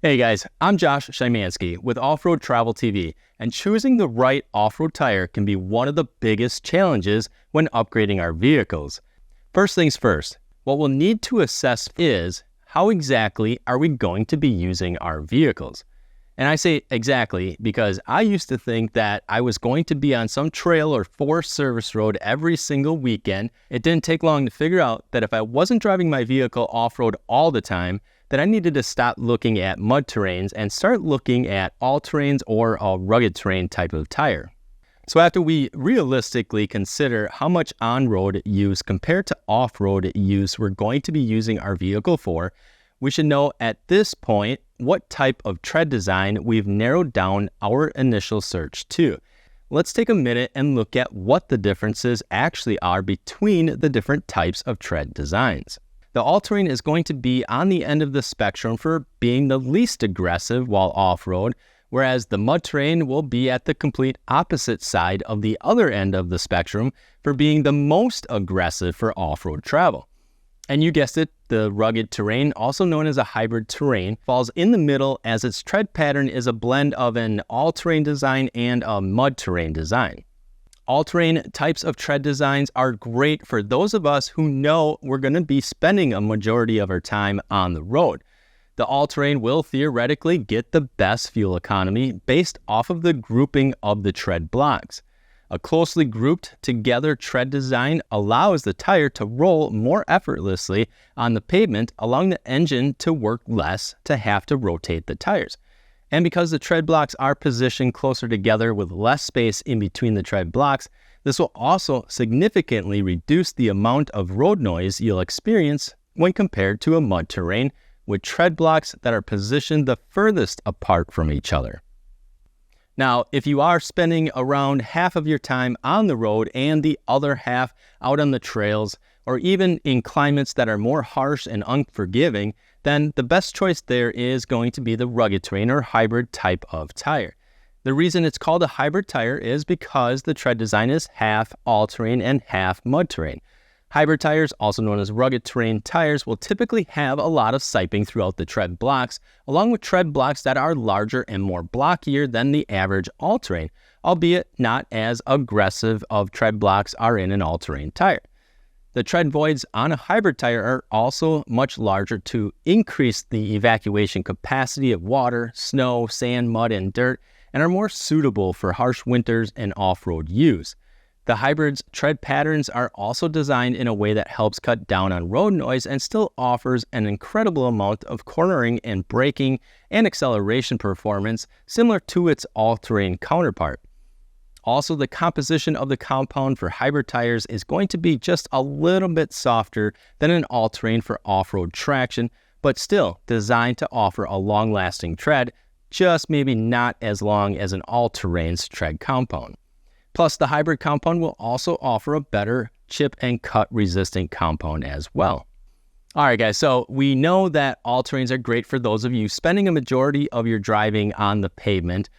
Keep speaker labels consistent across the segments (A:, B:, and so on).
A: Hey guys, I'm Josh Szymanski with Off-Road Travel TV, and choosing the right off-road tire can be one of the biggest challenges when upgrading our vehicles. First things first, what we'll need to assess is how exactly are we going to be using our vehicles? And I say exactly because I used to think that I was going to be on some trail or forest service road every single weekend. It didn't take long to figure out that if I wasn't driving my vehicle off-road all the time, that I needed to stop looking at mud terrains and start looking at all-terrains or a rugged terrain type of tire. So after we realistically consider how much on-road use compared to off-road use we're going to be using our vehicle for, we should know at this point what type of tread design we've narrowed down our initial search to. Let's take a minute and look at what the differences actually are between the different types of tread designs. The all-terrain is going to be on the end of the spectrum for being the least aggressive while off-road, whereas the mud terrain will be at the complete opposite side of the other end of the spectrum for being the most aggressive for off-road travel. And you guessed it, the rugged terrain, also known as a hybrid terrain, falls in the middle as its tread pattern is a blend of an all-terrain design and a mud terrain design. All-terrain types of tread designs are great for those of us who know we're going to be spending a majority of our time on the road. The all-terrain will theoretically get the best fuel economy based off of the grouping of the tread blocks. A closely grouped together tread design allows the tire to roll more effortlessly on the pavement, allowing the engine to work less to have to rotate the tires. And because the tread blocks are positioned closer together with less space in between the tread blocks, this will also significantly reduce the amount of road noise you'll experience when compared to a mud terrain with tread blocks that are positioned the furthest apart from each other. Now, if you are spending around half of your time on the road and the other half out on the trails, or even in climates that are more harsh and unforgiving, then the best choice there is going to be the rugged terrain or hybrid type of tire. The reason it's called a hybrid tire is because the tread design is half all-terrain and half mud terrain. Hybrid tires, also known as rugged terrain tires, will typically have a lot of siping throughout the tread blocks, along with tread blocks that are larger and more blockier than the average all-terrain, albeit not as aggressive of tread blocks are in an all-terrain tire. The tread voids on a hybrid tire are also much larger to increase the evacuation capacity of water, snow, sand, mud, and dirt, and are more suitable for harsh winters and off-road use. The hybrid's tread patterns are also designed in a way that helps cut down on road noise and still offers an incredible amount of cornering and braking and acceleration performance similar to its all-terrain counterpart. Also, the composition of the compound for hybrid tires is going to be just a little bit softer than an all-terrain for off-road traction, but still designed to offer a long-lasting tread, just maybe not as long as an all-terrain's tread compound. Plus, the hybrid compound will also offer a better chip and cut resistant compound as well. All right, guys, so we know that all-terrains are great for those of you spending a majority of your driving on the pavement.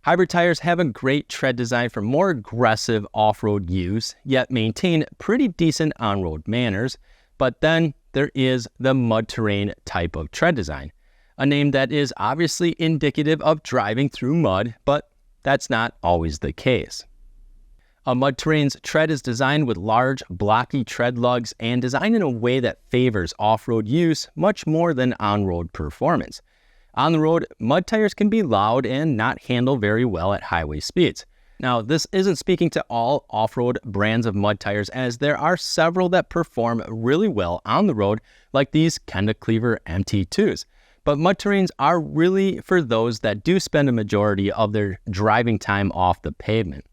A: Hybrid tires have a great tread design for more aggressive off-road use, yet maintain pretty decent on-road manners. But then there is the mud terrain type of tread design, a name that is obviously indicative of driving through mud, but that's not always the case. A mud terrain's tread is designed with large, blocky tread lugs and designed in a way that favors off-road use much more than on-road performance. On the road, mud tires can be loud and not handle very well at highway speeds. Now, this isn't speaking to all off-road brands of mud tires, as there are several that perform really well on the road, like these Kenda Cleaver MT2s. But mud terrains are really for those that do spend a majority of their driving time off the pavement.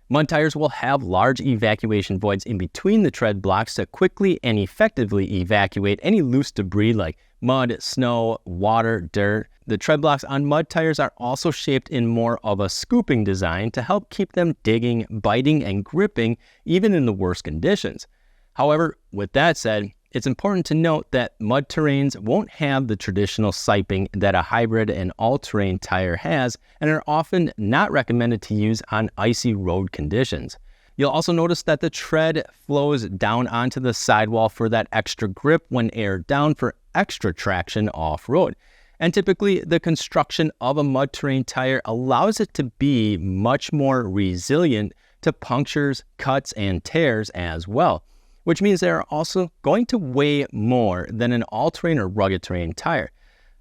A: Mud tires will have large evacuation voids in between the tread blocks to quickly and effectively evacuate any loose debris like mud, snow, water, dirt. The tread blocks on mud tires are also shaped in more of a scooping design to help keep them digging, biting, and gripping even in the worst conditions. However, with that said, it's important to note that mud terrains won't have the traditional siping that a hybrid and all-terrain tire has and are often not recommended to use on icy road conditions. You'll also notice that the tread flows down onto the sidewall for that extra grip when aired down for extra traction off-road. And typically, the construction of a mud terrain tire allows it to be much more resilient to punctures, cuts, and tears as well, which means they are also going to weigh more than an all-terrain or rugged terrain tire.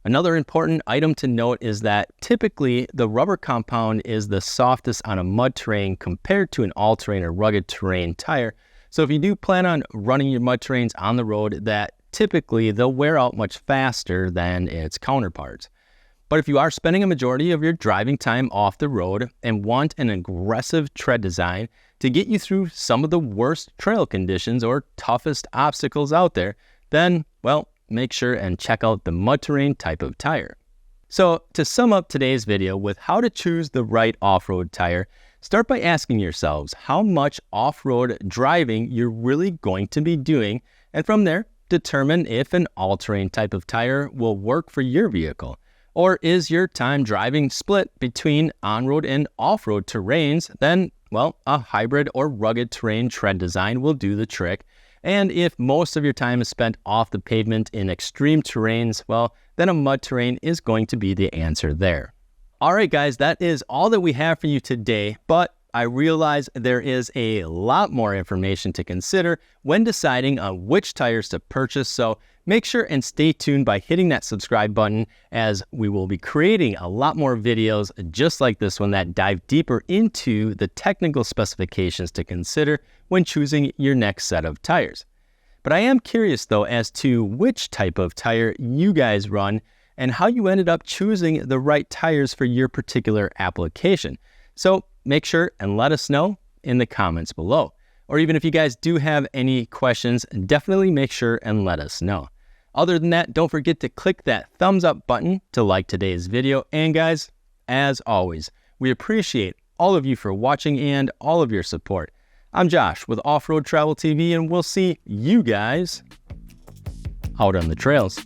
A: Another important item to note is that typically the rubber compound is the softest on a mud terrain compared to an all-terrain or rugged terrain tire. So if you do plan on running your mud terrains on the road, that typically they'll wear out much faster than its counterparts. But if you are spending a majority of your driving time off the road and want an aggressive tread design to get you through some of the worst trail conditions or toughest obstacles out there, then, well, make sure and check out the mud terrain type of tire. So to sum up today's video with how to choose the right off-road tire, start by asking yourselves how much off-road driving you're really going to be doing, and from there, determine if an all-terrain type of tire will work for your vehicle. Or is your time driving split between on-road and off-road terrains? Then, well, a hybrid or rugged terrain tread design will do the trick. And if most of your time is spent off the pavement in extreme terrains, well, then a mud terrain is going to be the answer there. All right, guys, that is all that we have for you today, but I realize there is a lot more information to consider when deciding on which tires to purchase, so make sure and stay tuned by hitting that subscribe button, as we will be creating a lot more videos just like this one that dive deeper into the technical specifications to consider when choosing your next set of tires. But I am curious though as to which type of tire you guys run and how you ended up choosing the right tires for your particular application. So make sure and let us know in the comments below. Or even if you guys do have any questions, definitely make sure and let us know. Other than that, don't forget to click that thumbs up button to like today's video. And guys, as always, we appreciate all of you for watching and all of your support. I'm Josh with Off-Road Travel TV, and we'll see you guys out on the trails.